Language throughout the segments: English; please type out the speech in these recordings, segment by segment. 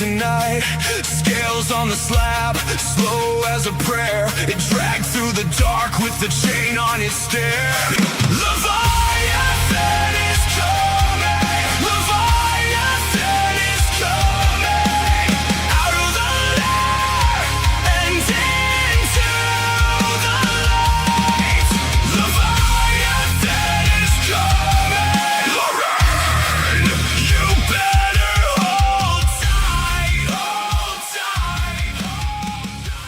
tonight. Scales on the slab, slow as a prayer. It dragged through the dark with the chain on its stare. Leviathan is coming. Leviathan is coming. Out of the lair and into the light. Leviathan is coming. Lorraine, you better hold tight, hold tight, hold tight.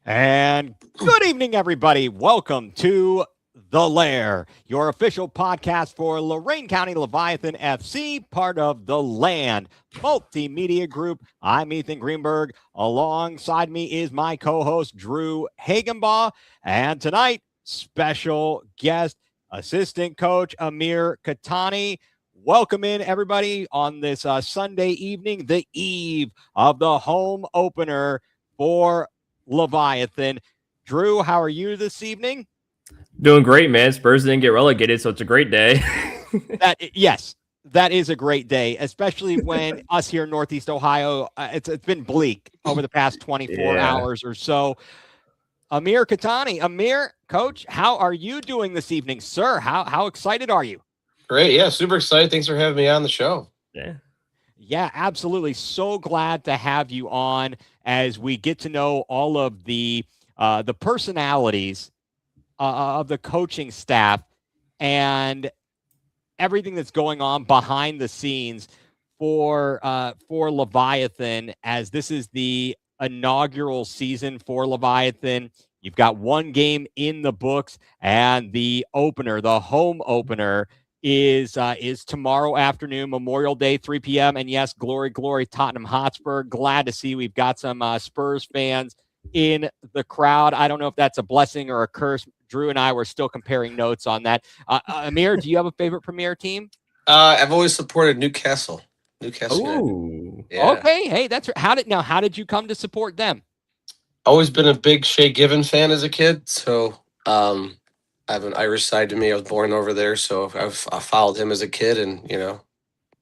And good evening, everybody. Welcome to The Lair, your official podcast for Lorain County Leviathan FC, part of the Land Multimedia Group. I'm Ethan Greenberg. Alongside me is my co-host, Drew Hagenbaugh. And tonight, special guest, assistant coach, Amir Kettani. Welcome in, everybody, on this Sunday evening, the eve of the home opener for Leviathan. Drew, how are you this evening? Doing great, man. Spurs didn't get relegated, so it's a great day. Yes, that is a great day, especially when us here in Northeast Ohio, it's been bleak over the past 24 hours or so. Amir Kettani, Amir, coach, how are you doing this evening, sir? How excited are you? Great. Yeah, super excited. Thanks for having me on the show. Yeah, absolutely. So glad to have you on as we get to know all of the personalities of the coaching staff and everything that's going on behind the scenes for Leviathan, as this is the inaugural season for Leviathan. You've got one game in the books, and the opener, the home opener, is tomorrow afternoon, Memorial Day, 3 p.m. And yes, glory, Tottenham Hotspur. Glad to see we've got some Spurs fans in the crowd. I don't know if that's a blessing or a curse. Drew and I were still comparing notes on that. Amir, do you have a favorite Premier team? I've always supported Newcastle. Ooh. Yeah. Okay, hey, that's how did you come to support them? Always been a big Shea Given fan as a kid, so I have an Irish side to me. I was born over there, so I followed him as a kid, and You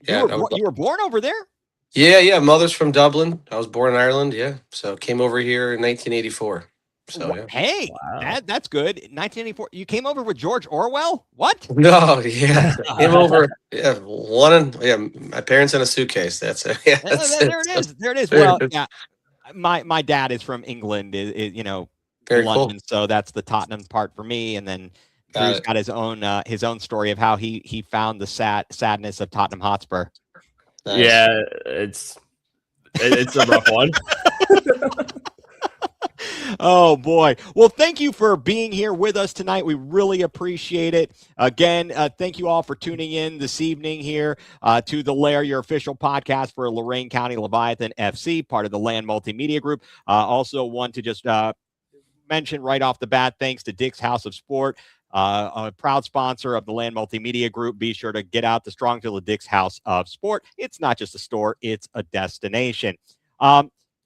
were born over there? Yeah. Mother's from Dublin. I was born in Ireland. Yeah, so came over here in 1984. So yeah. Hey, Wow. that's good. 1984. You came over with George Orwell? What? No, yeah, came over. Yeah, my parents in a suitcase. That's it. Yeah, There it is. There it is. Well, yeah. My dad is from England, is Very London, cool. so that's the Tottenham part for me. And then Got Drew's it. got his own story of how he found the sadness of Tottenham Hotspur. Nice. Yeah, it's a rough one. Oh boy. Well, thank you for being here with us tonight. We really appreciate it. Again, thank you all for tuning in this evening here to The Lair, your official podcast for Lorain County Leviathan FC, part of the Land Multimedia Group. Also want to just mention right off the bat, thanks to Dick's House of Sport, a proud sponsor of the Land Multimedia Group. Be sure to get out to Strongville Dick's House of Sport. It's not just a store, it's a destination.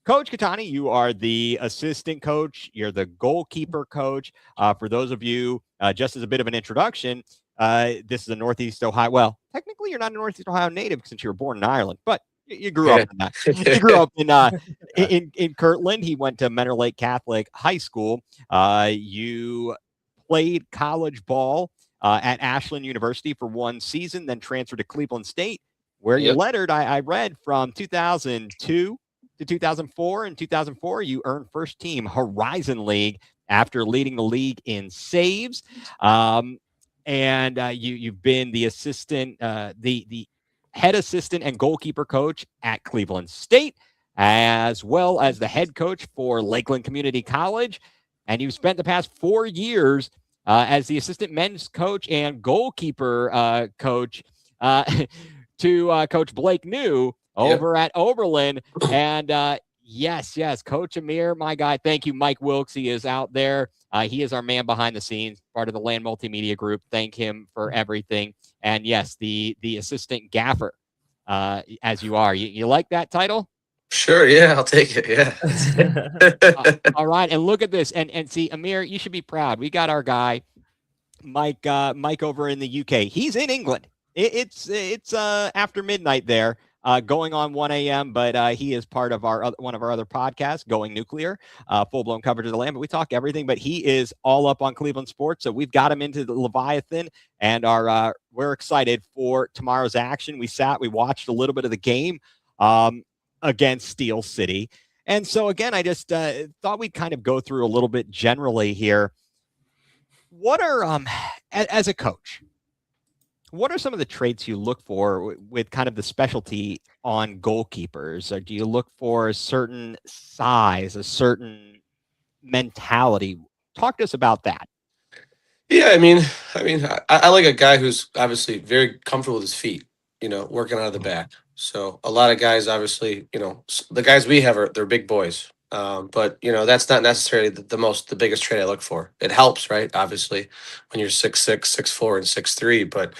Coach Kettani, you are the assistant coach. You're the goalkeeper coach. For those of you, just as a bit of an introduction, this is a Northeast Ohio. Well, technically, you're not a Northeast Ohio native since you were born in Ireland, but you grew up in that. You grew up in Kirtland. He went to Menor Lake Catholic High School. You played college ball at Ashland University for one season, then transferred to Cleveland State, where you lettered. I read from 2002 to 2004. In 2004, you earned first team Horizon League after leading the league in saves. And you've been the assistant, the head assistant and goalkeeper coach at Cleveland State, as well as the head coach for Lakeland Community College. And you've spent the past 4 years as the assistant men's coach and goalkeeper coach to Coach Blake New over at Oberlin. And yes, Coach Amir, my guy. Thank you, Mike Wilkes. He is out there. He is our man behind the scenes, part of the Land Multimedia Group. Thank him for everything. And yes, the assistant gaffer, as you are. You like that title? Sure, yeah, I'll take it. Yeah. All right, and look at this, and see, Amir, you should be proud. We got our guy, Mike over in the UK. He's in England. It's after midnight there. going on 1 a.m., but he is part of one of our other podcasts, Going Nuclear, full-blown coverage of the land. But we talk everything, but he is all up on Cleveland sports. So we've got him into the Leviathan, and we're excited for tomorrow's action. We watched a little bit of the game against Steel City. And so, again, I just thought we'd kind of go through a little bit generally here. What are, as a coach, what are some of the traits you look for with kind of the specialty on goalkeepers? Or do you look for a certain size, a certain mentality? Talk to us about that. Yeah, I like a guy who's obviously very comfortable with his feet, working out of the back. So a lot of guys, obviously, the guys we have they're big boys. But that's not necessarily the biggest trait I look for. It helps, right? Obviously, when you're 6'6", 6'4", and 6'3", but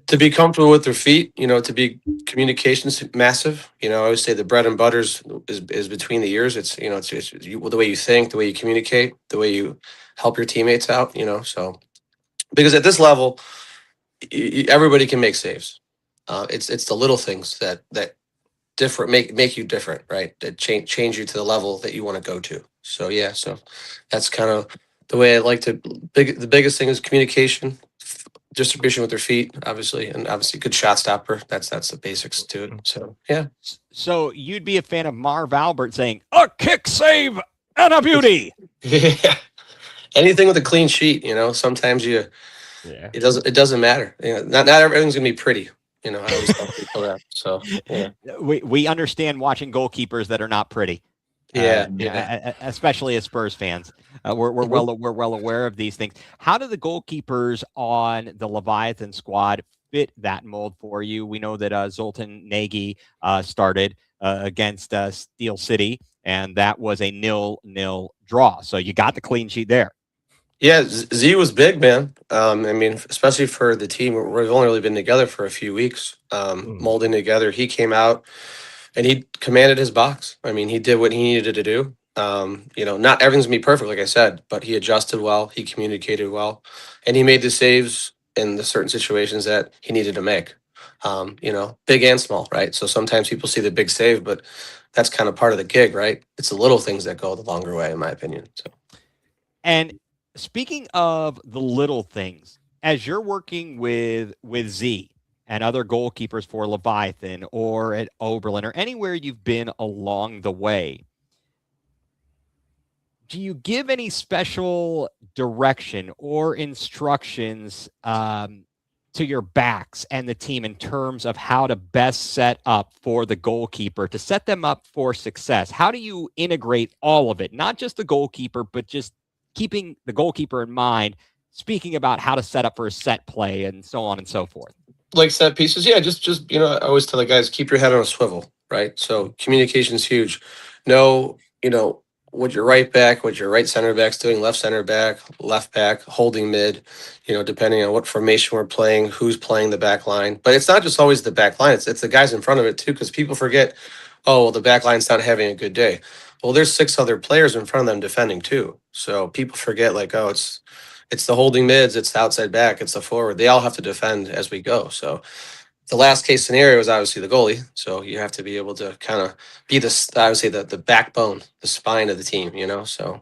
to be comfortable with their feet, to be communication's massive. I always say the bread and butter is between the ears. It's the way you think, the way you communicate, the way you help your teammates out. So because at this level, everybody can make saves. It's the little things that different make you different, right? That change you to the level that you want to go to. So yeah, so that's kind of the way I like to. The biggest thing is communication, distribution with their feet, obviously, and obviously good shot stopper. That's the basics to it. So yeah. So you'd be a fan of Marv Albert saying a kick save and a beauty. Yeah. Anything with a clean sheet, sometimes it doesn't matter. Not everything's gonna be pretty. I always tell people that. So yeah. We understand watching goalkeepers that are not pretty. Yeah. Especially as Spurs fans, we're well aware of these things. How do the goalkeepers on the Leviathan squad fit that mold for you? We know that Zoltan Nagy started against Steel City, and that was a 0-0 draw. So you got the clean sheet there. Yeah, Z was big, man. Especially for the team. We've only really been together for a few weeks, molding together. He came out and he commanded his box. He did what he needed to do. Not everything's gonna be perfect, like I said, but he adjusted well, he communicated well, and he made the saves in the certain situations that he needed to make. Big and small, right? So sometimes people see the big save, but that's kind of part of the gig, right? It's the little things that go the longer way, in my opinion. So, and speaking of the little things, as you're working with Z and other goalkeepers for Leviathan or at Oberlin or anywhere you've been along the way, do you give any special direction or instructions to your backs and the team in terms of how to best set up for the goalkeeper to set them up for success? How do you integrate all of it? Not just the goalkeeper, but just keeping the goalkeeper in mind, speaking about how to set up for a set play and so on and so forth. Like set pieces, yeah, just I always tell the guys, keep your head on a swivel, right? So communication is huge. Know, what your right back, what your right center back's doing, left center back, left back, holding mid, depending on what formation we're playing, who's playing the back line. But it's not just always the back line, it's the guys in front of it too, because people forget, oh, well, the back line's not having a good day. Well, there's 6 other players in front of them defending too. So people forget, like, oh, it's the holding mids, it's the outside back, it's the forward. They all have to defend as we go. So the last case scenario is obviously the goalie. So you have to be able to kind of be the backbone, the spine of the team, So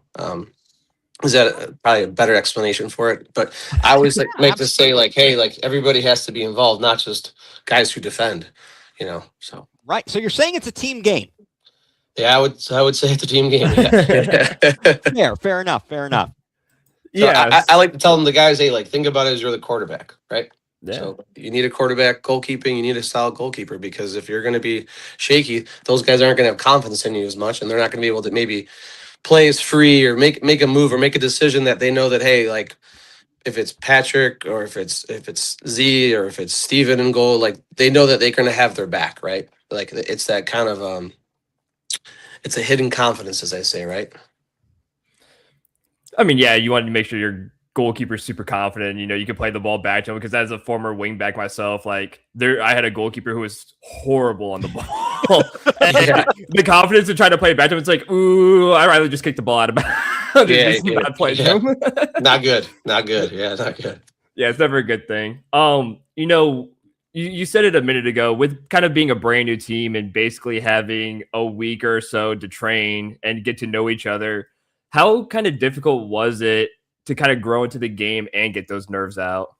is that probably a better explanation for it? But I always like to say, like, hey, like everybody has to be involved, not just guys who defend, so. Right. So you're saying it's a team game. Yeah, I would say it's a team game. Yeah. Fair enough. So yeah, I like to tell them, the guys, hey, like, think about it as you're the quarterback, right? Yeah. So you need a quarterback goalkeeping. You need a solid goalkeeper, because if you're going to be shaky, those guys aren't going to have confidence in you as much, and they're not going to be able to maybe play as free or make a move or make a decision that they know that, hey, like, if it's Patrick or if it's Z or if it's Steven in goal, like, they know that they're going to have their back, right? Like, it's that kind of it's a hidden confidence, as I say, right? Yeah, you want to make sure your goalkeeper's super confident. You can play the ball back to him, because as a former wing back myself, like, I had a goalkeeper who was horrible on the ball. Yeah. The confidence to try to play it back to him, it's like, ooh, I'd rather just kick the ball out of bounds. Not play to him. Not good. Yeah, not good. Yeah, it's never a good thing. you said it a minute ago, with kind of being a brand new team and basically having a week or so to train and get to know each other. How kind of difficult was it to kind of grow into the game and get those nerves out?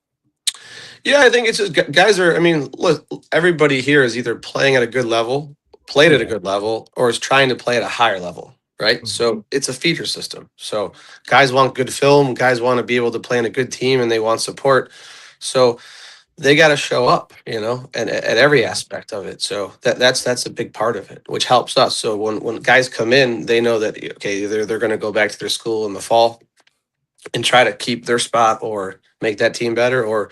Yeah, I think it's just guys are. I mean, look, everybody here is either playing at a good level, played at a Yeah. good level, or is trying to play at a higher level, right? Mhm. So it's a feature system. So guys want good film, guys want to be able to play in a good team, and they want support. So they got to show up, and at every aspect of it. So that's a big part of it, which helps us. So when guys come in, they know that okay, either they're going to go back to their school in the fall and try to keep their spot or make that team better, or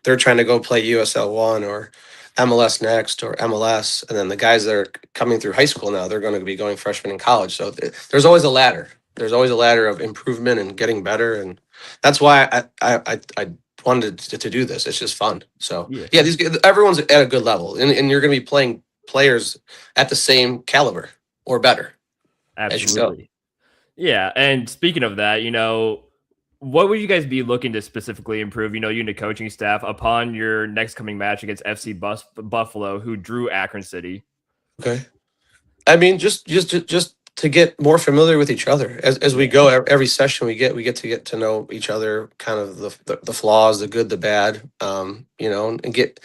they're trying to go play USL one or MLS next or MLS. And then the guys that are coming through high school now, they're going to be going freshman in college. So there's always a ladder. There's always a ladder of improvement and getting better. And that's why I wanted to do this. It's just fun. So Yeah. yeah, everyone's at a good level, and you're going to be playing players at the same caliber or better as you go. Absolutely. Yeah. And speaking of that, what would you guys be looking to specifically improve, you and the coaching staff upon your next coming match against FC Buffalo, who drew Akron City? Okay. I mean, just to get more familiar with each other as we go. Every session we get to know each other, kind of the flaws, the good, the bad, and get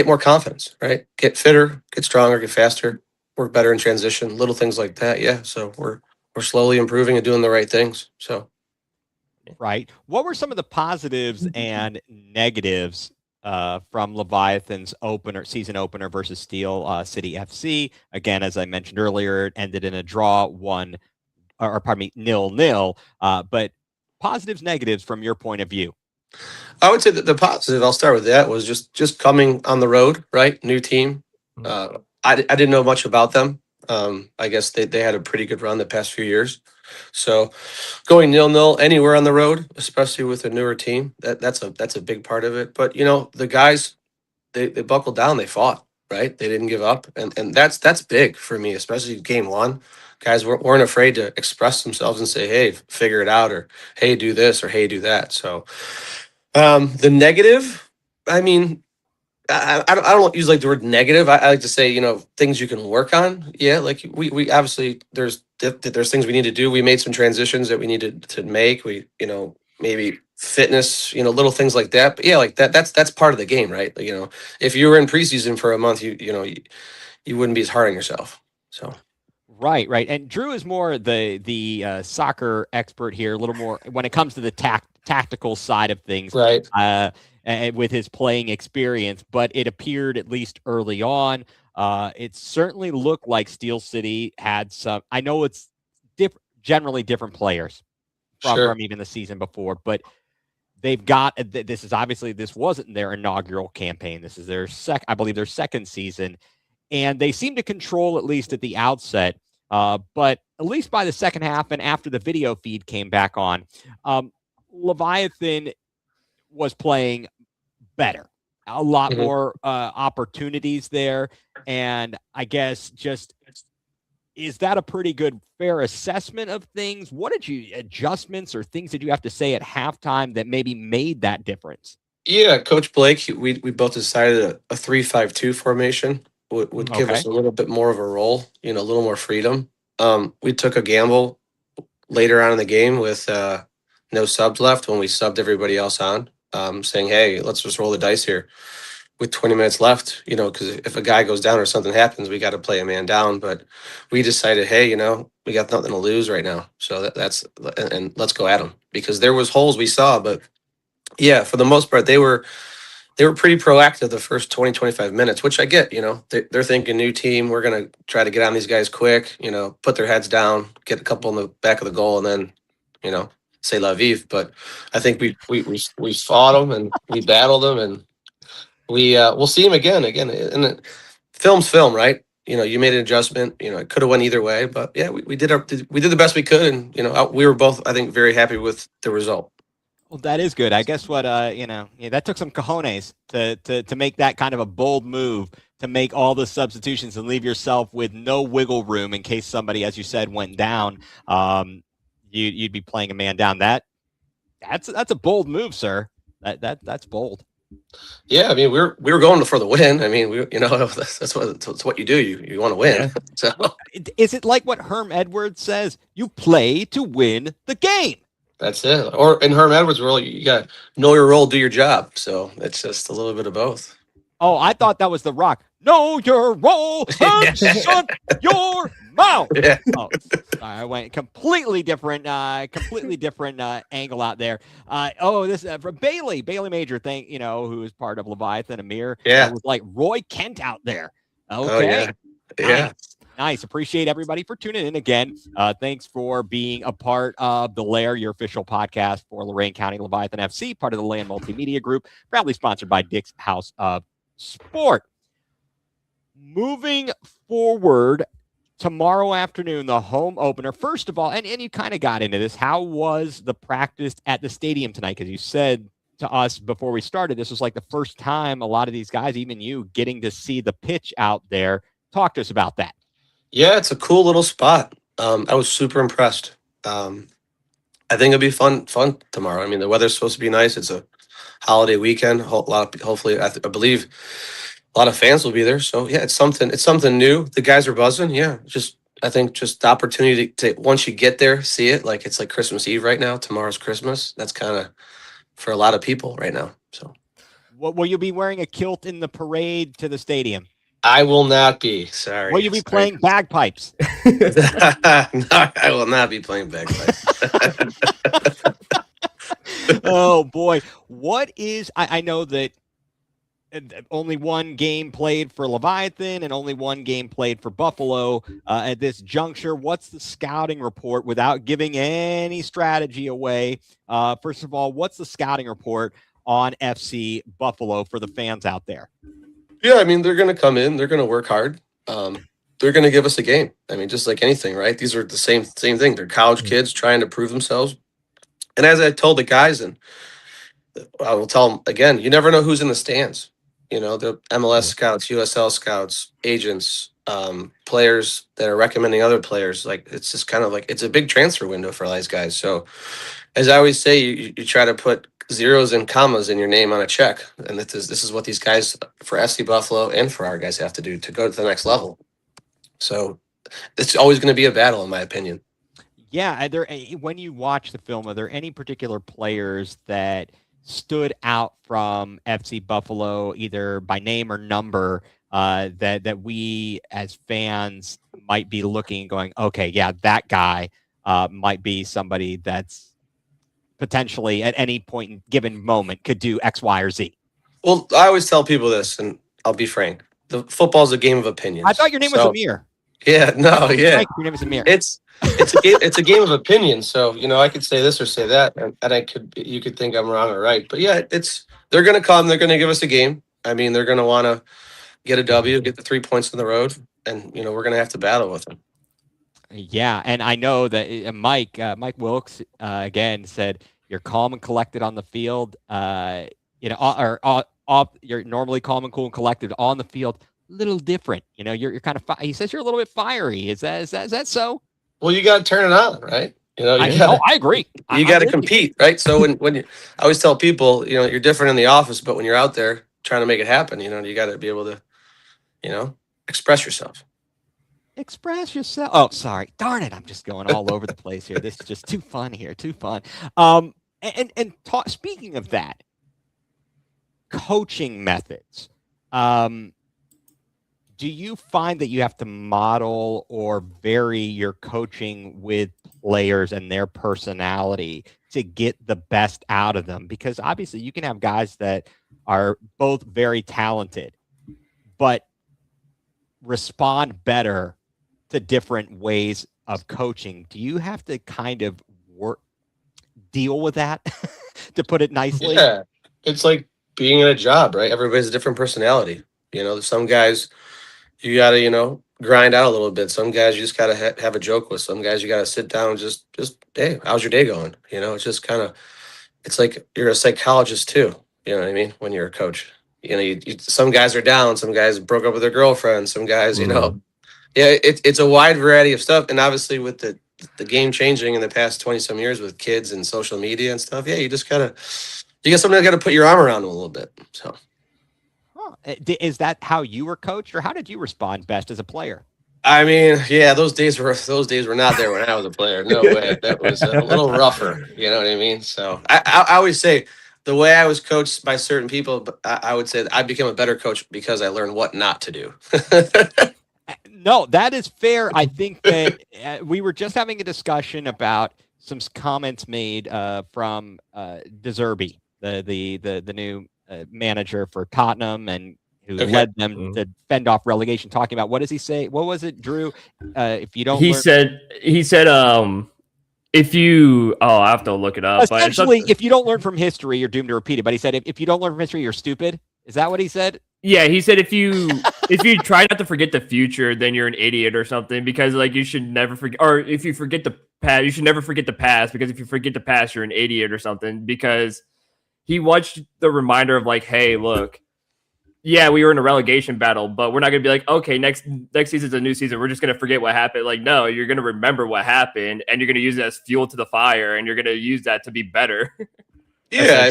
more confidence, right? Get fitter, get stronger, get faster, work better in transition, little things like that. Yeah. So we're slowly improving and doing the right things. So. Right. What were some of the positives and negatives from Leviathan's season opener versus Steel City FC? Again, as I mentioned earlier, it ended in a draw, 0-0. But positives, negatives from your point of view. I would say that the positive, I'll start with that, was just coming on the road, right? New team. I didn't know much about them. I guess they had a pretty good run the past few years. So going 0-0 anywhere on the road, especially with a newer team, that's a big part of it. But the guys, they buckled down, they fought, right? They didn't give up. And that's big for me, especially game one. Guys weren't afraid to express themselves and say, hey, figure it out, or hey, do this, or hey, do that. So the negative, I mean, I don't use like the word negative. I like to say, things you can work on. Yeah, like we obviously there's things we need to do. We made some transitions that we needed to make. We maybe fitness, little things like that. But yeah, like that's part of the game, right? Like, if you were in preseason for a month, you wouldn't be as hard on yourself. So. Right. And Drew is more the soccer expert here, a little more when it comes to the tactical side of things. Right. With his playing experience, but it appeared, at least early on, it certainly looked like Steel City had some. I know it's generally different players from even the season before, but they've got. This wasn't their inaugural campaign. This is their their second season, and they seem to control, at least at the outset. But at least by the second half and after the video feed came back on, Leviathan was playing better, a lot more opportunities there. And I guess is that a pretty good, fair assessment of things? What adjustments or things did you have to say at halftime that maybe made that difference? Yeah, Coach Blake, we both decided a 3-5-2 formation would give us a little bit more of a role, a little more freedom. We took a gamble later on in the game with no subs left when we subbed everybody else on. Saying, hey, let's just roll the dice here with 20 minutes left, because if a guy goes down or something happens, we got to play a man down. But we decided, hey, we got nothing to lose right now. So that's let's go at them, because there was holes we saw. But yeah, for the most part, they were pretty proactive the first 20-25 minutes, which I get. They're thinking new team, we're going to try to get on these guys quick, put their heads down, get a couple in the back of the goal, and then, say la vive. But I think we fought them and we battled them, and we'll see them again. And film's film, right? You made an adjustment. It could have went either way, but yeah, we did the best we could, and we were both, I think, very happy with the result. Well, that is good. I guess what that took some cojones to make that kind of a bold move, to make all the substitutions and leave yourself with no wiggle room in case somebody, as you said, went down. You'd be playing a man down. That's a bold move, sir. That's bold. Yeah, I mean, we were going for the win. I mean, that's what you do. You want to win. Yeah. So Well, is it like what Herm Edwards says? You play to win the game. that's it. Or in Herm Edwards' world, you got to know your role, do your job. So it's just a little bit of both. Oh, I thought that was The Rock. Know your role and shut your mouth. Yeah. Oh, I went completely different angle out there. This from Bailey Major, who is part of Leviathan. Amir, Yeah. was like Roy Kent out there. Oh, Okay, yeah. nice. Appreciate everybody for tuning in again. Thanks for being a part of the Lair, your official podcast for Lorain County Leviathan FC, part of the Land Multimedia Group, proudly sponsored by Dick's House of Sport. Moving forward, tomorrow afternoon, the home opener. First of all, and you kind of got into this, how was the practice at the stadium tonight? Because you said to us before we started, this was like the first time a lot of these guys, even you, getting to see the pitch out there. Talk to us about that. Yeah, it's a cool little spot. I was super impressed. I think it'll be fun tomorrow. I mean, the weather's supposed to be nice. It's a holiday weekend. Hopefully, I believe a lot of fans will be there. So yeah, it's something new. The guys are buzzing. Yeah, I think just the opportunity to once you get there, see it. Like it's like Christmas Eve right now. Tomorrow's Christmas. That's kind of for a lot of people right now. So, Will you be wearing a kilt in the parade to the stadium? I will not be. Sorry. Will you be playing bagpipes? No, I will not be playing bagpipes. Oh boy, what is? I know that only one game played for Leviathan and only one game played for Buffalo at this juncture. What's the scouting report without giving any strategy away? First of all, what's the scouting report on FC Buffalo for the fans out there? Yeah, I mean, they're going to come in. They're going to work hard. They're going to give us a game. I mean, just like anything, right? These are the same thing. They're college kids trying to prove themselves. And as I told the guys, and I will tell them again, you never know who's in the stands. You know, the MLS scouts, USL scouts, agents, players that are recommending other players. Like, it's just kind of like, it's a big transfer window for all these guys. So as I always say, you try to put zeros and commas in your name on a check. And this is what these guys for FC Buffalo and for our guys have to do to go to the next level. So it's always going to be a battle, in my opinion. Yeah. When you watch the film, are there any particular players that stood out from FC Buffalo, either by name or number, that we as fans might be looking and going, okay, yeah, that guy might be somebody that's potentially at any point in given moment could do X, Y, or Z? Well, I always tell people this, and I'll be frank. The football is a game of opinions. I thought your name was Amir. Yeah, no, yeah. Frank, your name is Amir. It's a game of opinions. So, you know, I could say this or say that, and you could think I'm wrong or right. But yeah, they're gonna come, they're gonna give us a game. I mean, they're gonna wanna get a W, get the 3 points on the road, and you know, we're gonna have to battle with them. Yeah, and I know that Mike Wilkes again said you're calm and collected on the field. You're normally calm and cool and collected on the field. Little different, you know. You're kind of. He says you're a little bit fiery. Is that so? Well, you got to turn it on, right? You know, I agree. You got to compete, right? So when I always tell people, you know, you're different in the office, but when you're out there trying to make it happen, you know, you got to be able to, you know, express yourself. Express yourself. Oh, sorry. Darn it. I'm just going all over the place here. This is just too fun here. Too fun. Speaking of that, coaching methods. Do you find that you have to model or vary your coaching with players and their personality to get the best out of them? Because obviously you can have guys that are both very talented, but respond better to different ways of coaching. Do you have to kind of deal with that, to put it nicely? Yeah, it's like being in a job, right? Everybody's a different personality. You know, some guys you got to, you know, grind out a little bit. Some guys you just got to have a joke with. Some guys you got to sit down and just, hey, how's your day going? You know, it's just kind of, it's like you're a psychologist too. You know what I mean? When you're a coach, you know, some guys are down. Some guys broke up with their girlfriend. Some guys, you know, yeah, it's a wide variety of stuff. And obviously with the game changing in the past 20 some years with kids and social media and stuff. Yeah, you just gotta You got somebody got to put your arm around them a little bit. So, Huh. Is that how you were coached, or how did you respond best as a player? I mean, yeah, those days were not there when I was a player. No way. That was a little rougher. You know what I mean? So I always say the way I was coached by certain people, but I would say that I became a better coach because I learned what not to do. No, that is fair. I think that we were just having a discussion about some comments made from De Zerbi, the new manager for Tottenham, and who Okay. led them to fend off relegation. Talking about, what does he say? What was it, Drew? If you don't, He said, if you, I have to look it up. essentially, But if you don't learn from history, you're doomed to repeat it. But he said, if you don't learn from history, you're stupid. Is that what he said? yeah, he said if you try not to forget the future, then you're an idiot or something, because like you should never forget, or if you forget the past, you should never forget the past, because if you forget the past, you're an idiot or something. Because he watched the reminder of like, hey, look, yeah, we were in a relegation battle, but we're not gonna be like, okay, next season's a new season, we're just gonna forget what happened. Like, no, you're gonna remember what happened, and you're gonna use it as fuel to the fire, and you're gonna use that to be better. Yeah,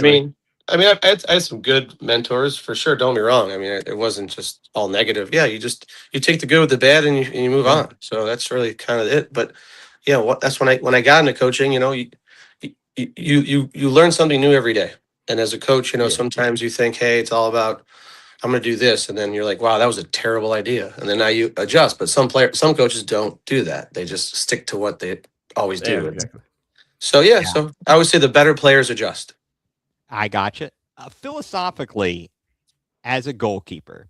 I had some good mentors for sure. Don't be wrong. I mean, it wasn't just all negative. Yeah, you take the good with the bad, and you move on. So that's really kind of it. But yeah, that's when I got into coaching. You learn something new every day. And as a coach, sometimes you think, hey, it's all about I'm going to do this, and then you're like, wow, that was a terrible idea, and then now you adjust. But some coaches don't do that. They just stick to what they always do. Yeah, exactly. So so I would say the better players adjust. I gotcha. Philosophically, as a goalkeeper,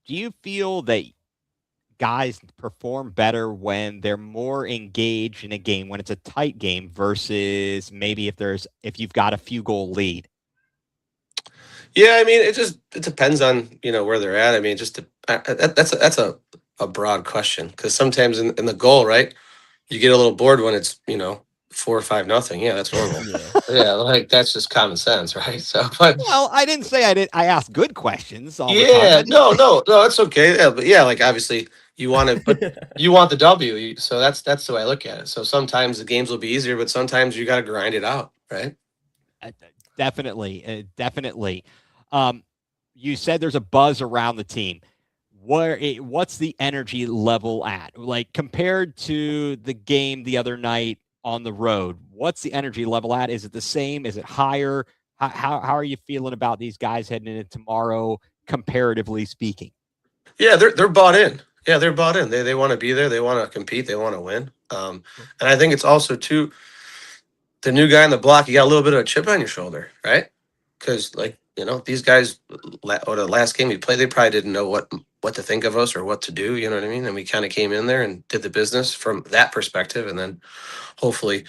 do you feel that guys perform better when they're more engaged in a game, when it's a tight game, versus maybe if you've got a few goal lead? Yeah, I mean, it depends on where they're at. I mean, that's a broad question, because sometimes in the goal, right, you get a little bored when it's 4 or 5-0. Yeah, that's normal. Yeah, like that's just common sense, right? So, but Well, I didn't say I did. I asked good questions all the yeah, time. no, that's okay. Yeah, but yeah, like obviously you want to, but you want the W. So that's the way I look at it. So sometimes the games will be easier, but sometimes you got to grind it out, right? Definitely. You said there's a buzz around the team. What's the energy level at? Like, compared to the game the other night on the road, what's the energy level at? Is it the same? Is it higher? How are you feeling about these guys heading into tomorrow, comparatively speaking? Yeah, they're bought in. Yeah, they're bought in. They want to be there. They want to compete. They want to win. And I think it's also too, the new guy on the block. You got a little bit of a chip on your shoulder, right? Because like these guys, or the last game we played, they probably didn't know what to think of us or what to do. You know what I mean? And we kind of came in there and did the business from that perspective, and then hopefully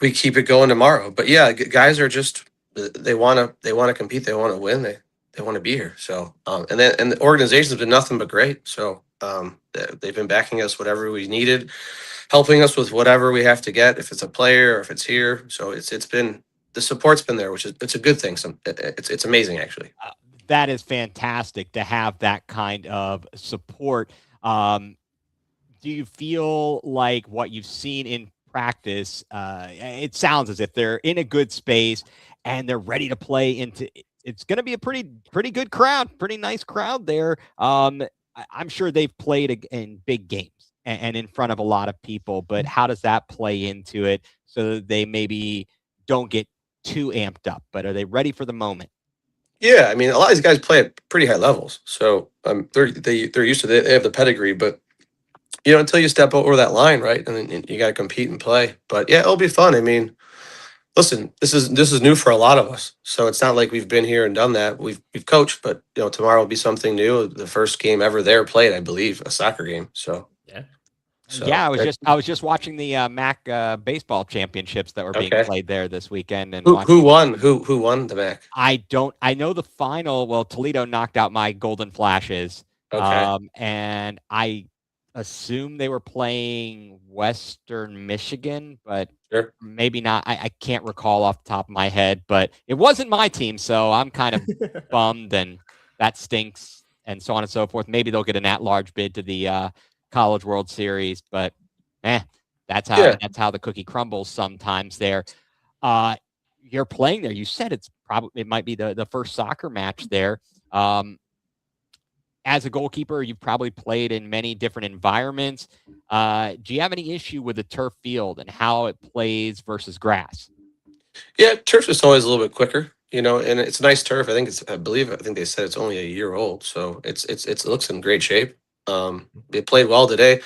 we keep it going tomorrow. But yeah, guys are just they want to compete. They want to win. They want to be here. So and the organization's been nothing but great. So they've been backing us whatever we needed, helping us with whatever we have to get, if it's a player or if it's here. So it's been, the support's been there, which is, it's a good thing. It's amazing, actually. That is fantastic to have that kind of support. Do you feel like what you've seen in practice, it sounds as if they're in a good space and they're ready to play into, it's going to be a pretty good crowd, pretty nice crowd there. I'm sure they've played in big games and in front of a lot of people, but how does that play into it so that they maybe don't get too amped up, but are they ready for the moment? Yeah, I mean, a lot of these guys play at pretty high levels, so they're used to it. They have the pedigree, but until you step over that line, right, and then you got to compete and play. But yeah, it'll be fun. I mean, listen, this is new for a lot of us, so it's not like we've been here and done that. We've coached, but tomorrow will be something new. The first game ever there played, I believe, a soccer game. So yeah. So, yeah, I was just watching the MAC baseball championships that were being played there this weekend. And who won? Who won the MAC? I know the final. Well, Toledo knocked out my Golden Flashes. Okay. And I assume they were playing Western Michigan, but Sure. maybe not. I can't recall off the top of my head, but it wasn't my team, so I'm kind of bummed, and that stinks, and so on and so forth. Maybe they'll get an at-large bid to the College World Series, but that's how the cookie crumbles sometimes there. you're playing there. You said it might be the first soccer match there. As a goalkeeper, you've probably played in many different environments. Do you have any issue with the turf field and how it plays versus grass? Yeah, turf is always a little bit quicker, and it's nice turf. I think they said it's only a year old, so it looks in great shape. They played well today.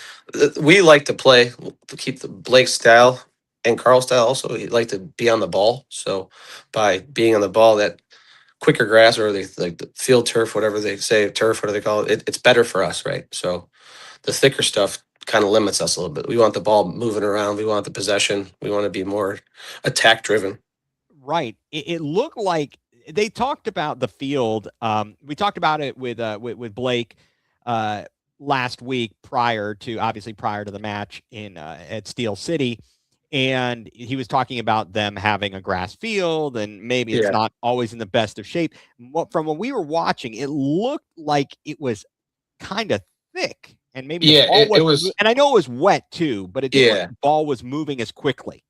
We like to play to keep the Blake style and Carl style. Also, we like to be on the ball. So by being on the ball, that quicker grass or they like the field turf, whatever they say, turf, what do they call it? It's better for us, right? So the thicker stuff kind of limits us a little bit. We want the ball moving around. We want the possession. We want to be more attack driven. Right. It looked like they talked about the field. We talked about it with Blake last week prior to the match in at Steel City, and he was talking about them having a grass field and maybe it's Yeah. not always in the best of shape. From when we were watching, it looked like it was kind of thick, and maybe the Yeah, ball it was. was. And I know it was wet too, but it didn't look Yeah, like the ball was moving as quickly.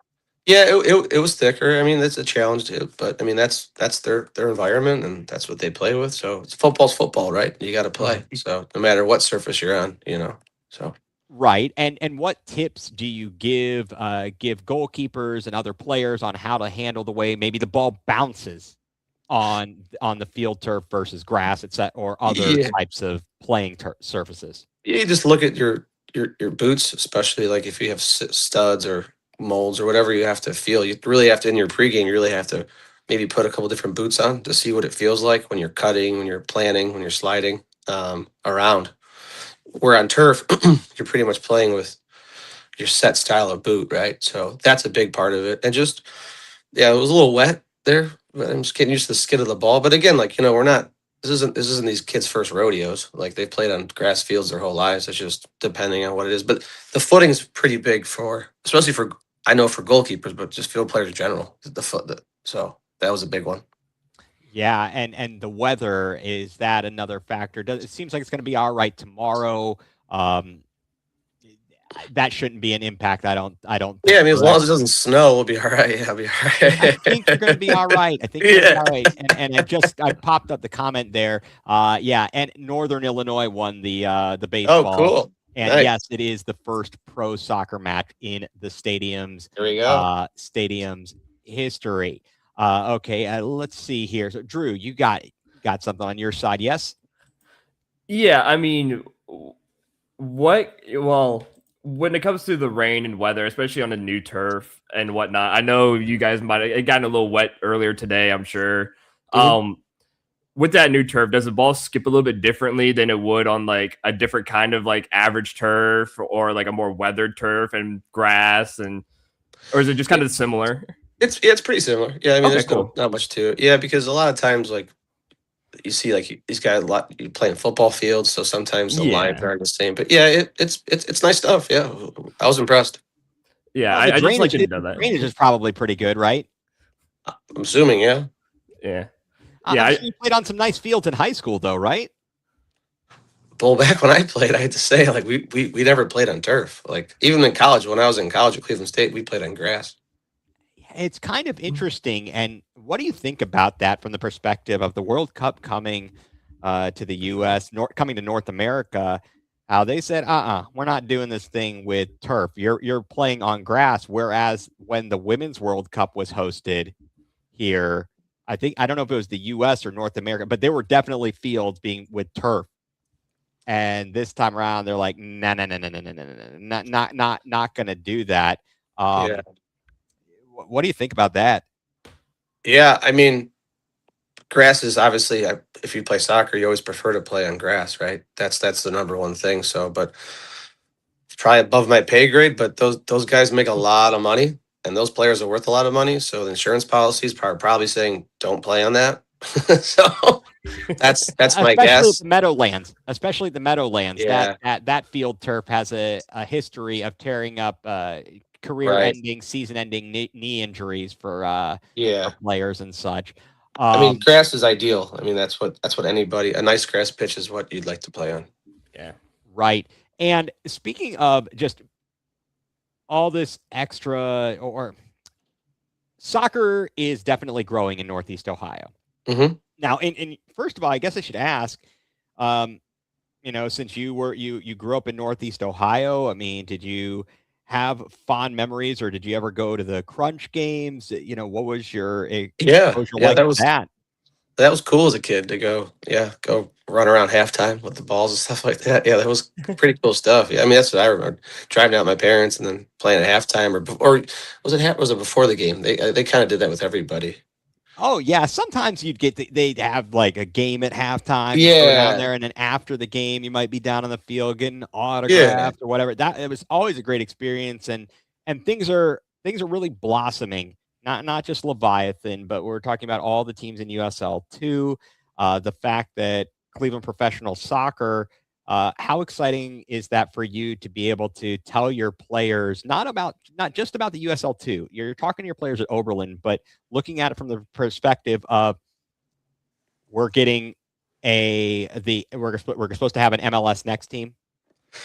yeah, it was thicker. I mean, that's a challenge too, but I mean that's their environment and that's what they play with. So football's football, right? You got to play. So no matter what surface you're on. So Right. And what tips do you give goalkeepers and other players on how to handle the way maybe the ball bounces on the field turf versus grass, etc., or other yeah, types of playing surfaces? you just look at your boots, especially like if you have studs or molds or whatever you have to feel. You really have to in your pregame. You really have to maybe put a couple different boots on to see what it feels like when you're cutting, when you're planning, when you're sliding around. Where on turf, you're pretty much playing with your set style of boot, right? So that's a big part of it. And just yeah, it was a little wet there, but I'm just getting used to the skid of the ball. But again, like we're not. This isn't these kids' first rodeos. Like they've played on grass fields their whole lives. It's just depending on what it is. But the footing's pretty big especially for I know for goalkeepers, but just field players in general. So that was a big one. Yeah, and the weather, is that another factor? It seems like it's going to be all right tomorrow. Um, that shouldn't be an impact. I don't Yeah, think. I mean, as long Correct. as it doesn't snow, we'll be all right. Yeah, I'll be all I right. think you're going to be all right. I think you're going to be all right. And I popped up the comment there. Yeah, and Northern Illinois won the Oh, baseball. cool. And Nice. yes, it is the first pro soccer match in the There we go. stadium's history. Okay, let's see here. So Drew, you got something on your side, yes? Yeah, I mean, well, when it comes to the rain and weather, especially on a new turf and whatnot, I know you guys might have gotten a little wet earlier today, I'm sure. Mhm. With that new turf, does the ball skip a little bit differently than it would on like a different kind of like average turf or like a more weathered turf and grass or is it just kind of similar? It's pretty similar. Yeah, I mean, Okay, there's cool. not much to it. Yeah, because a lot of times, like you see, like these guys a lot you play in football fields, so sometimes the lines Yeah. aren't the same. But yeah, it's nice stuff. Yeah, I was impressed. Yeah, Well, I just like to know that. drainage is probably pretty good, right? I'm assuming, yeah. Yeah. I'm Yeah, sure you played on some nice fields in high school, though, right? Well, back when I played, I had to say, like we never played on turf. Like even in college, when I was in college at Cleveland State, we played on grass. It's kind of interesting. And what do you think about that from the perspective of the World Cup coming to the U.S., coming to North America? How they said, we're not doing this thing with turf. You're playing on grass. Whereas when the Women's World Cup was hosted here, I don't know if it was the U.S. or North America, but there were definitely fields being with turf. And this time around, they're like, no, no, no, no, no, no, no, no, not going to do that. Yeah, What do you think about that? yeah. I mean, grass is obviously if you play soccer, you always prefer to play on grass, right? That's the number one thing. So, but it's probably above my pay grade. But those guys make a lot of money, and those players are worth a lot of money. So the insurance policies are probably saying don't play on that. So that's my Especially guess. the Meadowlands, especially the Meadowlands. Yeah, That field turf has a history of tearing up right. career-ending, season-ending knee injuries for Yeah. players and such. I mean, Um, grass is ideal. I mean, that's what anybody a nice grass pitch is what you'd like to play on. yeah. right. And speaking of just all this extra or soccer is definitely growing in Northeast Ohio. Hmm. Now, and first of all, I guess I should ask, um, since you grew up in Northeast Ohio, I mean, did you have fond memories, or did you ever go to the Crunch games? What was your Yeah, exposure yeah, like to that? that was cool as a kid to go run around halftime with the balls and stuff like that. Yeah, that was pretty cool stuff. Yeah, I mean, that's what I remember, driving out with my parents and then playing at halftime, or was it before the game? They kind of did that with everybody. Oh yeah, sometimes they'd have like a game at halftime. You go down Yeah, there, and then after the game, you might be down on the field getting yeah, autographed or whatever. That it was always a great experience, and things are really blossoming. Not just Leviathan, but we're talking about all the teams in USL too. The fact that Cleveland Professional Soccer. How exciting is that for you to be able to tell your players not just about the USL two? You're talking to your players at Oberlin, but looking at it from the perspective of we're getting we're supposed to have an MLS next team,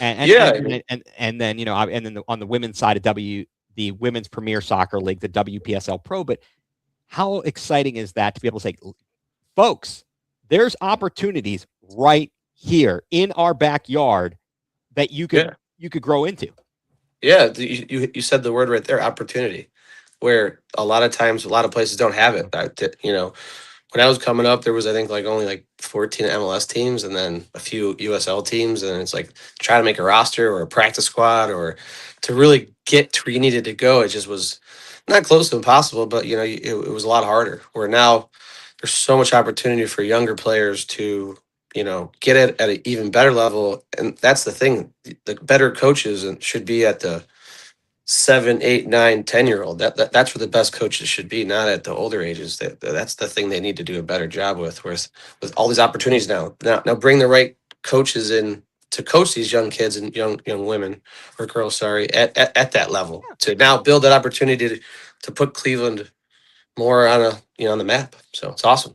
yeah. I mean, and then on the women's side of the Women's Premier Soccer League, the WPSL Pro. But how exciting is that to be able to say, folks, there's opportunities right here in our backyard that you could yeah, you could grow into. yeah. You said the word right there, opportunity. Where a lot of times, a lot of places don't have it. When I was coming up, there was I think like only like 14 MLS teams and then a few USL teams, and it's like try to make a roster or a practice squad or to really get to where you needed to go. It just was not close to impossible, but it was a lot harder. Where now there's so much opportunity for younger players to get at an even better level, and that's the thing. The better coaches should be at the 7, 8, 9, 10 year old. That's where the best coaches should be, not at the older ages. That's the thing they need to do a better job with all these opportunities now bring the right coaches in to coach these young kids and young women or girls, sorry, at that level to now build that opportunity to put Cleveland more on the map. So it's awesome.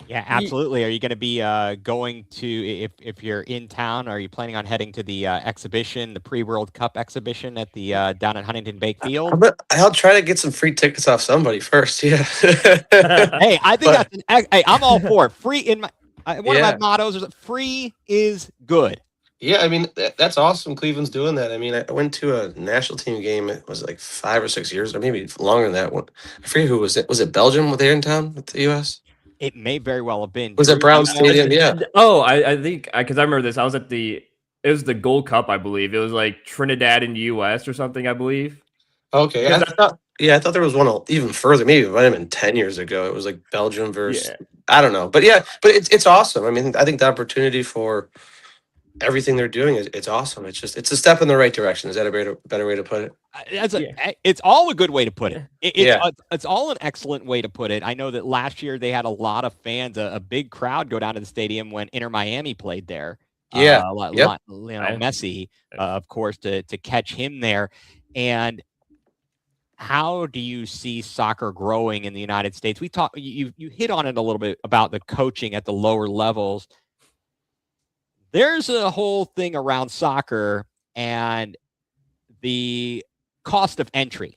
Yeah, absolutely. Are you going to be going to if you're in town? Are you planning on heading to the exhibition, the pre-World Cup exhibition at the down at Huntington Bank Field? I'll try to get some free tickets off somebody first. Yeah. Hey, I think But hey, I'm all for it. Free in my one of my yeah. mottos is free is good. Yeah, I mean that's awesome. Cleveland's doing that. I mean, I went to a national team game. It was like 5 or 6 years, or maybe longer than that. One, I forget who was it. Was it Belgium? Were they in town with the U.S.? It may very well have been. Was it Drew, do Brown you know? Stadium? Yeah. I think because I remember this. I was at it was the Gold Cup, I believe. It was like Trinidad and US or something, I believe. Okay. Because I thought there was one even further. Maybe it might have been 10 years ago. It was like Belgium versus. yeah, I don't know, but yeah, but it's awesome. I mean, I think the opportunity for everything they're doing it's awesome. It's a step in the right direction. Is that a better way to put it? It's all a good way to put it. Yeah. It's all an excellent way to put it. I know that last year they had a lot of fans, a big crowd go down to the stadium when Inter Miami played there. Yeah. Yep. Messi, of course, to catch him there. And how do you see soccer growing in the United States? You hit on it a little bit about the coaching at the lower levels. There's a whole thing around soccer and the cost of entry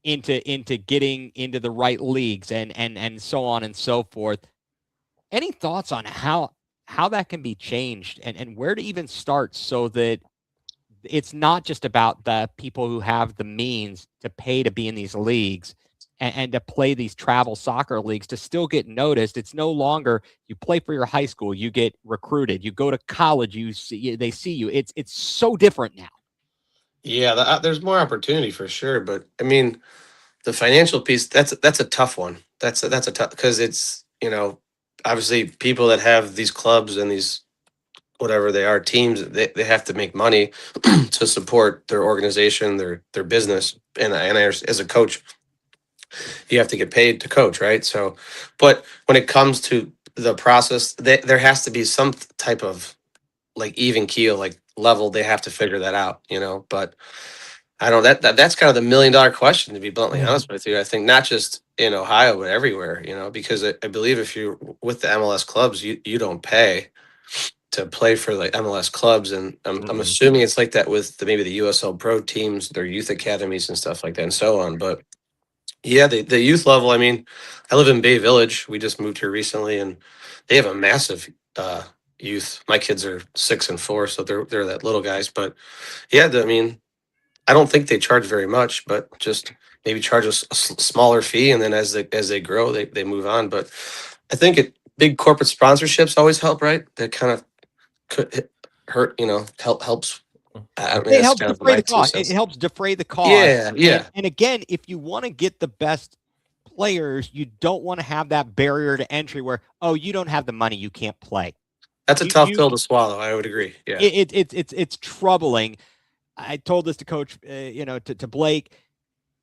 into getting into the right leagues and so on and so forth. Any thoughts on how that can be changed and where to even start so that it's not just about the people who have the means to pay to be in these leagues and to play these travel soccer leagues to still get noticed. It's no longer you play for your high school, you get recruited, you go to college, they see you. It's so different now. Yeah, there's more opportunity for sure, but I mean, the financial piece that's a tough one. That's a tough because it's obviously people that have these clubs and these whatever they are teams they have to make money to support their organization, their business, and as a coach, you have to get paid to coach, right? So, but when it comes to the process, there has to be some type of like even keel, like level. They have to figure that out, But I don't know that's kind of the $1 million question, to be bluntly honest with you. I think not just in Ohio, but everywhere, because I believe if you're with the MLS clubs, you don't pay to play for like MLS clubs, and I'm assuming it's like that with maybe the USL Pro teams, their youth academies and stuff like that, and so on. But Yeah, the youth level. I mean, I live in Bay Village. We just moved here recently, and they have a massive youth. My kids are 6 and 4, so they're that little guys. But yeah, I mean, I don't think they charge very much, but just maybe charge a smaller fee, and then as they grow, they move on. But I think big corporate sponsorships always help, right? That kind of could hurt, helps. I mean, It that's helps kind of defray my the two cost. It cents. helps defray the cost. Yeah, And yeah, and again, if you want to get the best players, you don't want to have that barrier to entry where, oh, you don't have the money, you can't play. that's a tough You pill to swallow. I would agree. Yeah. it's troubling. I told this to Coach, to Blake.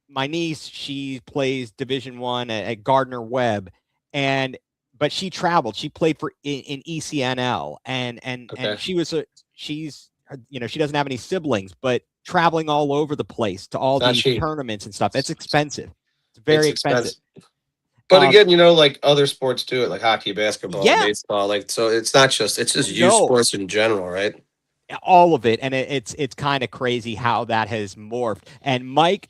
My niece, she plays Division 1 at Gardner Webb, but she traveled. She played in ECNL, and Okay. she doesn't have any siblings, but traveling all over the place to all Not these cheap. tournaments and stuff. It's expensive. It's It's very expensive. But Um, again, like other sports do it, like hockey, basketball, yeah, baseball. Like, so it's just youth no, sports in general, right? all of it, and it's kind of crazy how that has morphed. And Mike,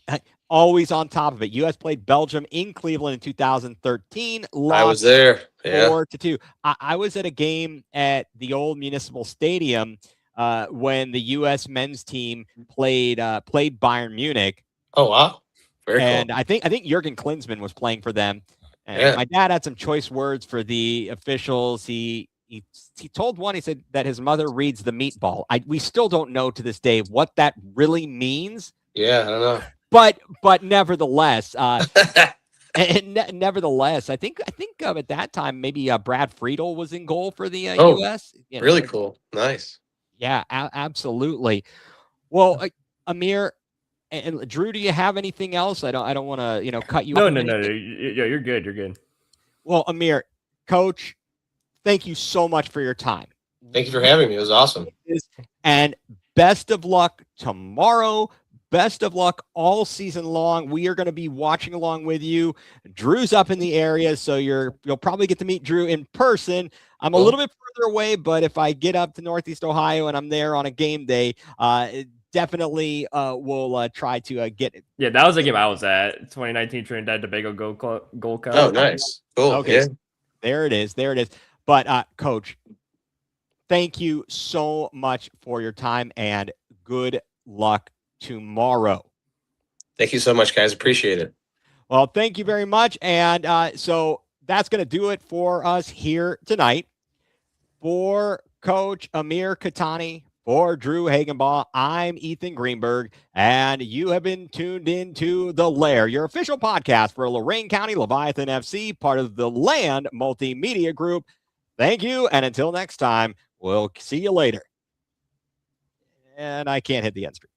always on top of it. U.S. played Belgium in Cleveland in 2013, I was lost there. Yeah. 4-2. I was at a game at the old Municipal Stadium when the U.S. men's team played Bayern Munich, Oh wow. Very cool. and I think Jurgen Klinsmann was playing for them. And Yeah. my dad had some choice words for the officials. He told one. He said that his mother reads the meatball. We still don't know to this day what that really means. Yeah. I don't But nevertheless, know. nevertheless, I think at that time maybe Brad Friedel was in goal for the Oh, U.S. really cool. Nice. Yeah, absolutely. Well, Amir and Drew, do you have anything else? I don't want to cut you No, off. no, no, no. Yeah, you're good. You're good. Well, Amir, Coach, thank you so much for your time. Thank you for having me. It was awesome. And best of luck tomorrow. Best of luck all season long. We are going to be watching along with you. Drew's up in the area, so you'll probably get to meet Drew in person. I'm a little bit further away, but if I get up to Northeast Ohio and I'm there on a game day, definitely we'll try to get it. Yeah, that was the game I was at. 2019 Trinidad Tobago Gold Cup. Oh, nice. Cool. Okay, Yeah. there it is. There it is. But Coach, thank you so much for your time and good luck tomorrow. Thank you so much, guys. Appreciate it. Well, thank you very much. And so that's going to do it for us here tonight. For Coach Amir Kettani, for Drew Hagenbaugh, I'm Ethan Greenberg, and you have been tuned into The Lair, your official podcast for Lorain County Leviathan FC, part of the Land Multimedia Group. Thank you, and until next time, we'll see you later. And I can't hit the end screen.